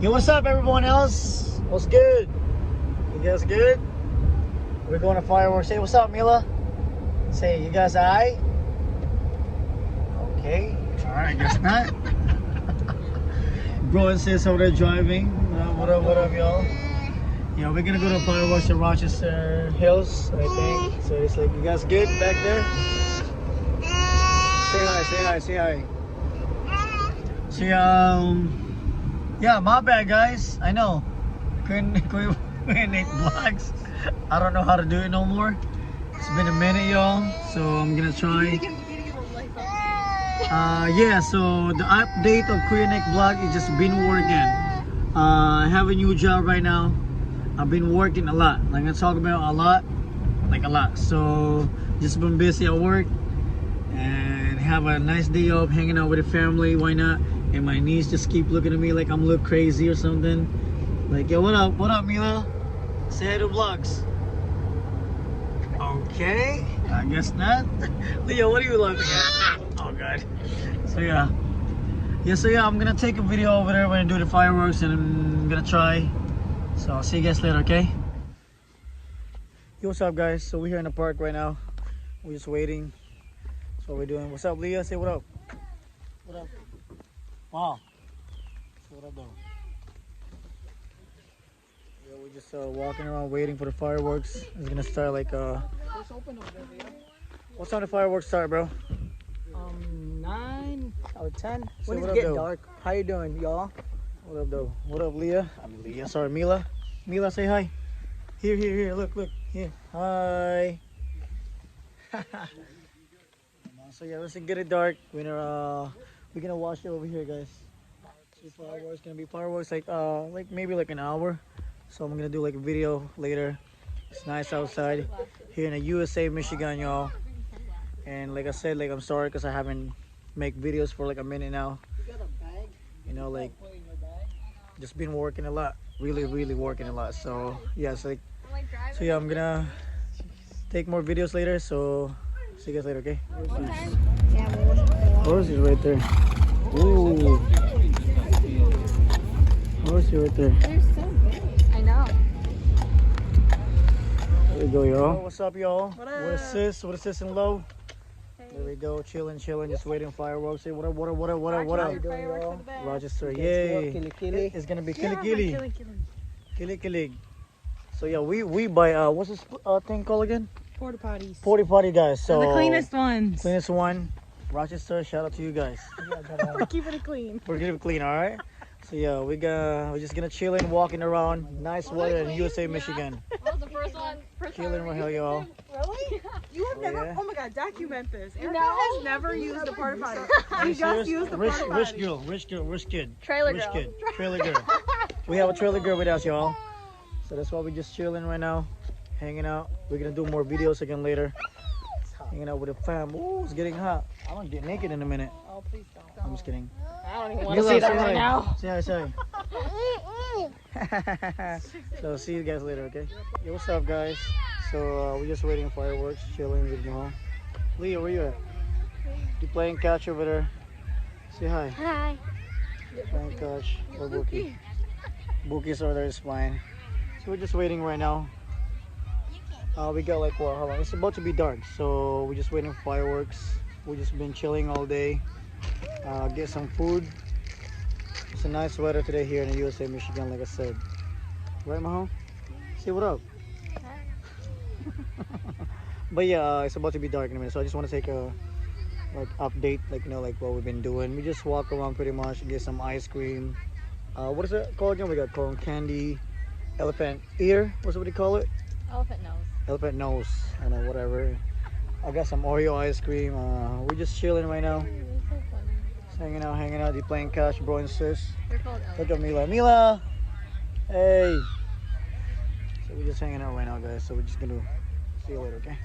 Yo, what's up, everyone else? What's good? You guys good? We're going to fireworks. Say, what's up, Mila? Say, you guys alright? Okay. Alright, guess not. Bro and sis over there driving. What up, y'all? Yeah, we're gonna go to fireworks in Rochester Hills, I think. So it's like, you guys good back there? Say hi. So, yeah, my bad, guys. I know. Couldn't make vlogs. I don't know how to do it no more. It's been a minute, y'all. So I'm gonna try. Yeah, so the update of Kuyanek vlog is just been working. I have a new job right now. I've been working a lot. Like I talk about a lot. So just been busy at work and have a nice day off hanging out with the family. Why not? And my niece just keep looking at me like I'm a little crazy or something. Like, yo, what up, Mila? Say hi to vlogs. Okay, I guess not. Leo, what are you laughing at? Oh God. So yeah, I'm gonna take a video over there when I do the fireworks, and I'm gonna try. So I'll see you guys later, okay? Yo, what's up, guys? So we're here in the park right now. We're just waiting. That's what we're doing. What's up, Leah? Say what up. What up? Wow. So what up, though? Yeah, we're just walking around waiting for the fireworks. It's gonna start like what time the fireworks start, bro? 9 or 10. Say When what it up, get though? dark. How you doing, y'all? What up, though? What up, Leah? I'm Leah. Sorry, Mila. Mila, say hi. Here. Look. Here. Hi. So yeah, let's get it dark. We're gonna watch it over here, guys. See fireworks. Gonna be fireworks like maybe like an hour. So I'm gonna do like a video later. It's nice outside here in the USA, Michigan, y'all. And like I said, like I'm sorry because I haven't make videos for like a minute now. You know, like just been working a lot, really working a lot. So yeah, so yeah, I'm gonna take more videos later. So see you guys later, okay? Horse is right there. Ooh, horse is right there. They're so big. I know. There we go, y'all. What's up, y'all? What up? What is sis and low? There we go, chilling, just waiting fireworks. Say what up? How you doing, y'all? Rochester, yay! Kili. It's gonna be Kilikili. So yeah, we buy what's this thing called again? Porta potties. Porta potty, guys. So They're the cleanest ones. Cleanest one, Rochester. Shout out to you guys. We're keeping it clean. We're gonna be clean, all right? So yeah, we're just gonna chilling, walking around, nice weather in USA, Michigan. That was the first one. Chilling right here, y'all. Really? You have never? Yeah. Oh my God! Document this. Erica No. has never used the porta potty. Are you You just serious? used the porta potty. Rich kid. Trailer Rich girl. kid. Trailer girl. We have a trailer girl with us, y'all. So that's why we're just chilling right now, hanging out. We're gonna do more videos again later. Hanging out with the fam. Ooh, it's getting hot. I'm gonna get naked in a minute. Oh please don't. I'm just kidding. I don't even want to Mila, see that say right hi. now. Say hi. So see you guys later, okay? Yo, what's up, guys? So we're just waiting for fireworks, chilling with Mahal. Leah, where you at? You playing catch over there? Say hi. Hi. Playing catch. Or Bookie. Bookie's over there is fine. So we're just waiting right now. We got like what? How long? It's about to be dark, so we're just waiting for fireworks. We've just been chilling all day. Get some food. It's a nice weather today here in the USA, Michigan, like I said. Right, Mahal? Say what up. But yeah, it's about to be dark in a minute, so I just want to take a update, like like what we've been doing. We just walk around pretty much, get some ice cream. What is it called again? We got corn candy, elephant ear. What's what do you call it? Elephant nose. Elephant nose. I know, whatever. I got some Oreo ice cream. We're just chilling right now. Just hanging out. You playing catch, bro and sis. They're called Look at Mila. Hey. So we're just hanging out right now, guys. So we're just gonna see you later, okay?